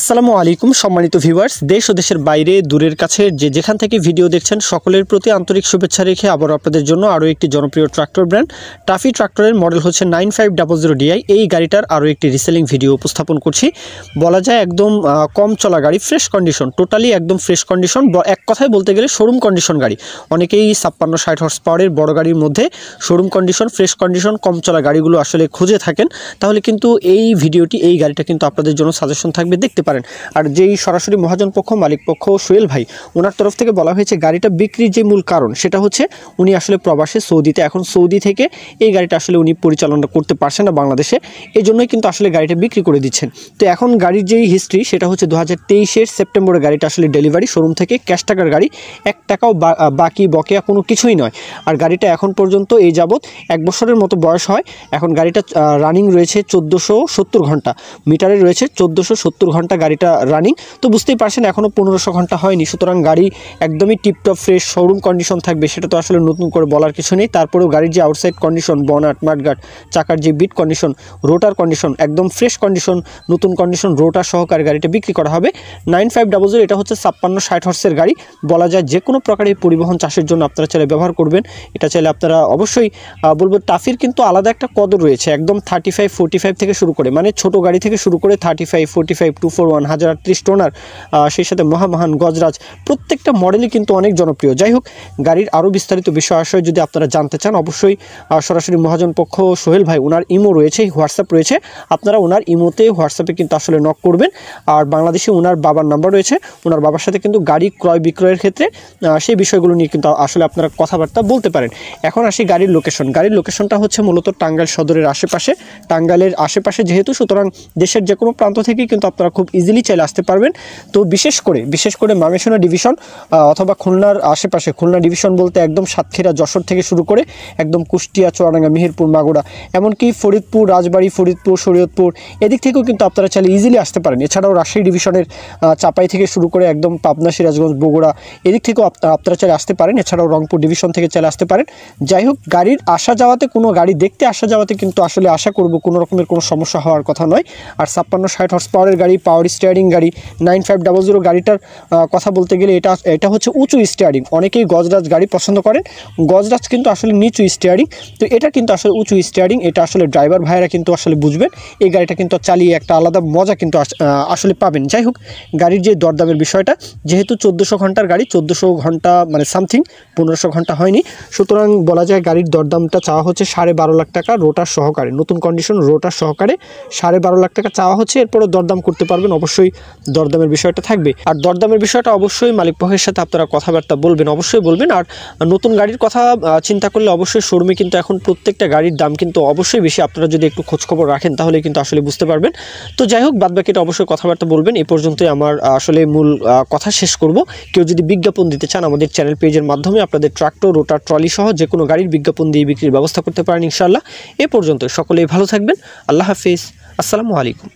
আসসালামু আলাইকুম সম্মানিত ভিউয়ার্স, দেশ ও দেশের বাইরে দূরের কাছে যে যেখান থেকে ভিডিও দেখছেন সকলের প্রতি আন্তরিক শুভেচ্ছা রেখে আবার আপনাদের জন্য আরও একটি জনপ্রিয় ট্রাক্টর ব্র্যান্ড টাফি ট্রাক্টরের মডেল হচ্ছে 9500DI। এই গাড়িটার আরও একটি রিসেলিং ভিডিও উপস্থাপন করছি। বলা যায় একদম কম চলা গাড়ি, ফ্রেশ কন্ডিশন, টোটালি একদম ফ্রেশ কন্ডিশন, এক কথায় বলতে গেলে শোরুম কন্ডিশন গাড়ি। অনেকেই 56-60 হর্স পাওয়ারের বড় গাড়ির মধ্যে শোরুম কন্ডিশন, ফ্রেশ কন্ডিশন, কম চলা গাড়িগুলো আসলে খুঁজে থাকেন, তাহলে কিন্তু এই ভিডিওটি, এই গাড়িটা কিন্তু আপনাদের জন্য সাজেশন থাকবে, দেখতে পারেন। আর যেই সরাসরি মহাজন পক্ষ, মালিক পক্ষ সোহেল ভাই, ওনার তরফ থেকে বলা হয়েছে গাড়িটা বিক্রির যে মূল কারণ সেটা হচ্ছে উনি আসলে প্রবাসে সৌদিতে, এখন সৌদি থেকে এই গাড়িটা আসলে উনি পরিচালনা করতে পারছেন না বাংলাদেশে, এই জন্যই কিন্তু আসলে গাড়িটা বিক্রি করে দিচ্ছেন। তো এখন গাড়ির যেই হিস্ট্রি সেটা হচ্ছে 2023-এর সেপ্টেম্বরে গাড়িটা আসলে ডেলিভারি, শোরুম থেকে ক্যাশ টাকার গাড়ি, 1 টাকাও বাকি বকেয়া কোনো কিছুই নয়। আর গাড়িটা এখন পর্যন্ত এই যাবৎ 1 বছরের মতো বয়স হয়। এখন গাড়িটা রানিং রয়েছে 1470 ঘন্টা, মিটারে রয়েছে 1470 ঘন্টা গাড়িটা রানিং। তো বুঝতেই পারছেন এখনও 1500 ঘন্টা হয়নি, সুতরাং গাড়ি একদমই টিপটপ ফ্রেশ শোরুম কন্ডিশন থাকবে, সেটা তো আসলে নতুন করে বলার কিছু নেই। তারপরেও গাড়ির যে আউটসাইড কন্ডিশন, বনাট, মাঠগাট, চাকার যে বিট কন্ডিশন, রোটার কন্ডিশন একদম ফ্রেশ কন্ডিশন, নতুন কন্ডিশন, রোটার সহকারে গাড়িটা বিক্রি করা হবে। 9500, এটা হচ্ছে 56-60 হর্সের গাড়ি। বলা যায় যে কোনো প্রকারের পরিবহন চাষের জন্য আপনারা চাইলে ব্যবহার করবেন। এটা চাইলে আপনারা অবশ্যই বলবো, টাফির কিন্তু আলাদা একটা কদর রয়েছে, একদম 35-45 থেকে শুরু করে, মানে ছোট গাড়ি থেকে শুরু করে 35-45, 241, 1038 টোনার, সেই সাথে মহামহান, গজরাজ, প্রত্যেকটা মডেলই কিন্তু অনেক জনপ্রিয়। যাই হোক, গাড়ির আরও বিস্তারিত বিষয় আশয় যদি আপনারা জানতে চান, অবশ্যই সরাসরি মহাজন পক্ষ সোহেল ভাই, ওনার ইমো রয়েছে, হোয়াটসঅ্যাপ রয়েছে, আপনারা ওনার ইমোতে, হোয়াটসঅ্যাপে কিন্তু আসলে নক করবেন। আর বাংলাদেশে ওনার বাবার নাম্বার রয়েছে, ওনার বাবার সাথে কিন্তু গাড়ি ক্রয় বিক্রয়ের ক্ষেত্রে সেই বিষয়গুলো নিয়ে কিন্তু আসলে আপনারা কথাবার্তা বলতে পারেন। এখন আসি গাড়ির লোকেশন। গাড়ির লোকেশনটা হচ্ছে মূলত টাঙ্গাইল সদরের আশেপাশে, টাঙ্গাইলের আশেপাশে যেহেতু, সুতরাং দেশের যে কোনো প্রান্ত থেকেই কিন্তু আপনারা খুব ইজিলি চাইলে আসতে পারবেন। তো বিশেষ করে মামেশনা ডিভিশন অথবা খুলনার আশেপাশে, খুলনা ডিভিশন বলতে একদম সাতক্ষীরা, যশোর থেকে শুরু করে একদম কুষ্টিয়া, চুয়াডাঙ্গা, মেহেরপুর, মাগুরা, এমনকি ফরিদপুর, রাজবাড়ী, ফরিদপুর, শরীয়তপুর, এদিক থেকেও কিন্তু আপনারা চাইলে ইজিলি আসতে পারেন। এছাড়াও রাজশাহী ডিভিশনের চাপাই থেকে শুরু করে একদম পাবনা, সিরাজগঞ্জ, বগুড়া, এদিক থেকেও আপনারা চাইলে আসতে পারেন। এছাড়াও রংপুর ডিভিশন থেকে চাইলে আসতে পারেন। যাই হোক, গাড়ির আসা যাওয়াতে, কোনো গাড়ি দেখতে আসা যাওয়াতে কিন্তু আসলে আশা করব কোনো রকমের কোনো সমস্যা হওয়ার কথা নয়। আর 56-60 হর্স পাওয়ারের গাড়ি, পাওয়ার স্টিয়ারিং গাড়ি, 9500 গাড়িটার কথা বলতে গেলে এটা হচ্ছে উঁচু স্টিয়ারিং। অনেকেই গজরাজ গাড়ি পছন্দ করেন, গজরাজ কিন্তু আসলে নিচু স্টিয়ারিং, তো এটা কিন্তু আসলে উঁচু স্টিয়ারিং। এটা আসলে ড্রাইভার ভাইয়েরা কিন্তু আসলে বুঝবেন, এই গাড়িটা কিন্তু চালিয়ে একটা আলাদা মজা কিন্তু আসলে পাবেন। যাই হোক, গাড়ির যে দরদামের বিষয়টা, যেহেতু 1400 ঘন্টার গাড়ি, 1400 ঘন্টা মানে সামথিং, 1500 ঘন্টা হয়নি, সুতরাং বলা যায় গাড়ির দরদামটা চাওয়া হচ্ছে 12.5 লাখ টাকা, রোটার সহকারে, নতুন কন্ডিশন রোটার সহকারে 12.5 লাখ টাকা চাওয়া হচ্ছে। এরপরে দরদাম করতে পারবেন, অবশ্যই দরদামের বিষয়টা থাকবে। আর দরদামের বিষয়টা অবশ্যই মালিক পক্ষের সাথে আপনারা কথাবার্তা বলবেন, অবশ্যই বলবেন। আর নতুন গাড়ির কথা চিন্তা করলে অবশ্যই শোরুমে কিন্তু এখন প্রত্যেকটা গাড়ির দাম কিন্তু অবশ্যই বেশি, আপনারা যদি একটু খোঁজখবর রাখেন তাহলে কিন্তু আসলে বুঝতে পারবেন। তো যাই হোক, বাদবাকিটা অবশ্যই কথাবার্তা বলবেন। এই পর্যন্তই আমার আসলে মূল কথা শেষ করব। কেউ যদি বিজ্ঞাপন দিতে চান, আমাদের চ্যানেল পেজের মাধ্যমে আপনাদের ট্রাক্টর, রোটার, ট্রলি সহ যে কোনো গাড়ির বিজ্ঞাপন দিয়ে বিক্রির ব্যবস্থা করতে পারেন ইনশাআল্লাহ। এ পর্যন্ত সকলেই ভালো থাকবেন। আল্লাহ হাফিজ, আসসালামু আলাইকুম।